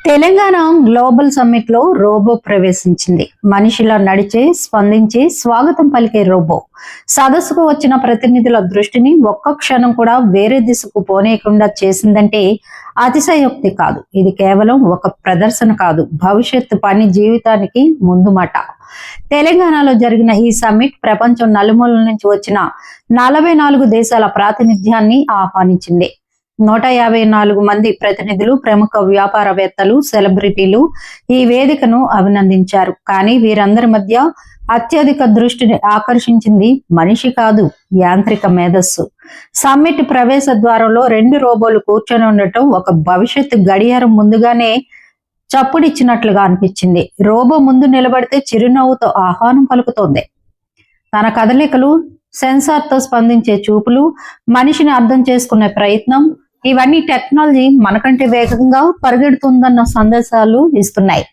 Telangana global summit లో robo ప్రవేశించింది. మనిషిలా నడిచే, స్పందించి స్వాగతం పలికే రోబో సదస్సుకు వచ్చిన ప్రతినిధుల దృష్టిని ఒక్క క్షణం కూడా వేరే దిశకు పోనీయకుండా చేసిందంటే అతిశయోక్తి కాదు. ఇది కేవలం ఒక ప్రదర్శన కాదు, భవిష్యత్తు పని జీవితానికి ముందు మాట. తెలంగాణలో జరిగిన ఈ సమ్మిట్ ప్రపంచం నలుమూలల నుంచి వచ్చిన 44 దేశాల ప్రాతినిధ్యాన్ని ఆహ్వానించింది. 154 మంది ప్రతినిధులు, ప్రముఖ వ్యాపారవేత్తలు, సెలబ్రిటీలు ఈ వేదికను అభినందించారు. కానీ వీరందరి మధ్య అత్యధిక దృష్టిని ఆకర్షించింది మనిషి కాదు, యాంత్రిక మేధస్సు. సమ్మిట్ ప్రవేశ ద్వారంలో 2 రోబోలు కూర్చొని ఉండటం ఒక భవిష్యత్తు గడియారం ముందుగానే చప్పుడిచ్చినట్లుగా అనిపించింది. రోబో ముందు నిలబడితే చిరునవ్వుతో ఆహ్వానం పలుకుతోంది. తన కదలికలు, సెన్సార్తో స్పందించే చూపులు, మనిషిని అర్థం చేసుకునే ప్రయత్నం, ఇవన్నీ టెక్నాలజీ మనకంటే వేగంగా పరిగెడుతుందన్న సందేశాలు ఇస్తున్నాయి.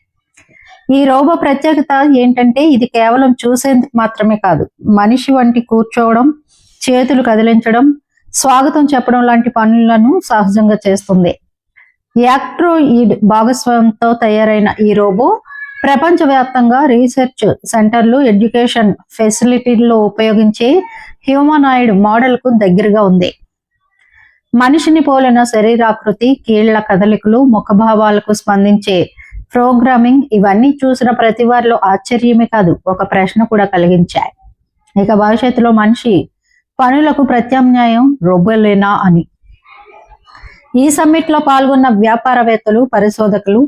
ఈ రోబో ప్రత్యేకత ఏంటంటే ఇది కేవలం చూసేందుకు మాత్రమే కాదు, మనిషి వంటి కూర్చోవడం, చేతులు కదిలించడం, స్వాగతం చెప్పడం లాంటి పనులను సహజంగా చేస్తుంది. యాక్ట్రోయిడ్ భాగస్వామ్యంతో తయారైన ఈ రోబో ప్రపంచవ్యాప్తంగా రీసెర్చ్ సెంటర్లు, ఎడ్యుకేషన్ ఫెసిలిటీల్లో ఉపయోగించే హ్యూమనాయిడ్ మోడల్ కు దగ్గరగా ఉంది. మనిషిని పోలిన శరీరాకృతి, కీళ్ల కదలికలు, ముఖభావాలకు స్పందించే ప్రోగ్రామింగ్, ఇవన్నీ చూసిన ప్రతి వారిలో ఆశ్చర్యమే కాదు, ఒక ప్రశ్న కూడా కలిగించాయి. ఇక భవిష్యత్తులో మనిషి పనులకు ప్రత్యామ్నాయం రోబోలేనా అని. ఈ సమ్మిట్ లో పాల్గొన్న వ్యాపారవేత్తలు, పరిశోధకులు,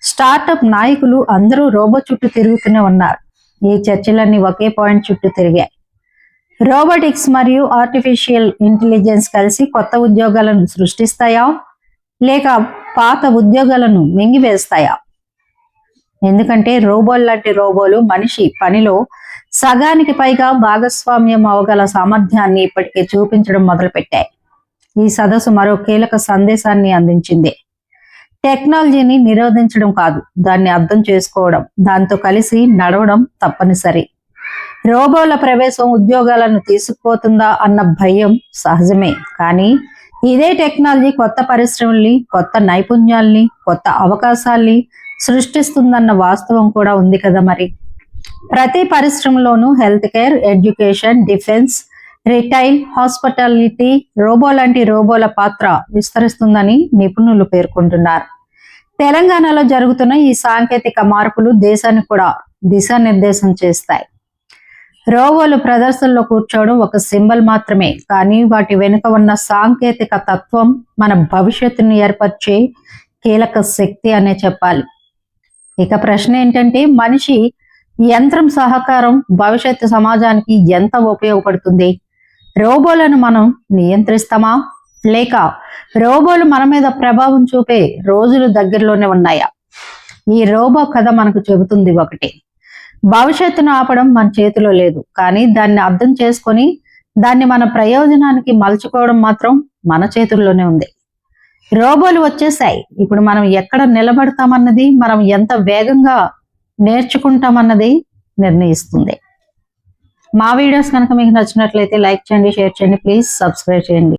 స్టార్టప్ నాయకులు అందరూ రోబో చుట్టూ తిరుగుతూనే ఉన్నారు. ఈ చర్చలన్నీ ఒకే పాయింట్ చుట్టూ తిరిగాయి. రోబోటిక్స్ మరియు ఆర్టిఫిషియల్ ఇంటెలిజెన్స్ కలిసి కొత్త ఉద్యోగాలను సృష్టిస్తాయా, లేక పాత ఉద్యోగాలను మింగివేస్తాయా? ఎందుకంటే రోబోల్ లాంటి రోబోలు మనిషి పనిలో సగానికి పైగా భాగస్వామ్యం అవగల సామర్థ్యాన్ని ఇప్పటికే చూపించడం మొదలుపెట్టాయి. ఈ సదస్సు మరో కీలక సందేశాన్ని అందించింది. టెక్నాలజీని నిరోధించడం కాదు, దాన్ని అర్థం చేసుకోవడం, దాంతో కలిసి నడవడం తప్పనిసరి. రోబోల ప్రవేశం ఉద్యోగాలను తీసుకుపోతుందా అన్న భయం సహజమే, కానీ ఇదే టెక్నాలజీ కొత్త పరిశ్రమల్ని, కొత్త నైపుణ్యాల్ని, కొత్త అవకాశాల్ని సృష్టిస్తుందన్న వాస్తవం కూడా ఉంది కదా. మరి ప్రతి పరిశ్రమలోనూ health care, education, defence, retail, hospitality robo లాంటి రోబోల పాత్ర విస్తరిస్తుందని నిపుణులు పేర్కొంటున్నారు. తెలంగాణలో జరుగుతున్న ఈ సాంకేతిక మార్పులు దేశాన్ని కూడా దిశానిర్దేశం చేస్తాయి. రోబోలు ప్రదర్శనలో కూర్చోవడం ఒక సింబల్ మాత్రమే, కానీ వాటి వెనుక ఉన్న సాంకేతిక తత్వం మన భవిష్యత్తును ఏర్పరిచే కీలక శక్తి అనే చెప్పాలి. ఇక ప్రశ్న ఏంటంటే, మనిషి యంత్రం సహకారం భవిష్యత్తు సమాజానికి ఎంత ఉపయోగపడుతుంది? రోబోలను మనం నియంత్రిస్తామా, లేక రోబోలు మన మీద ప్రభావం చూపే రోజులు దగ్గరలోనే ఉన్నాయా? ఈ రోబో కథ మనకు చెబుతుంది ఒకటి, భవిష్యత్తును ఆపడం మన చేతిలో లేదు, కానీ దాన్ని అర్థం చేసుకొని దాన్ని మన ప్రయోజనానికి మలుచుకోవడం మాత్రం మన చేతుల్లోనే ఉంది. రోబోలు వచ్చేసాయి, ఇప్పుడు మనం ఎక్కడ నిలబడతామన్నది, మనం ఎంత వేగంగా నేర్చుకుంటామన్నది నిర్ణయిస్తుంది. మా వీడియోస్ కనుక మీకు నచ్చినట్లయితే లైక్ చేయండి, షేర్ చేయండి, ప్లీజ్ సబ్స్క్రైబ్ చేయండి.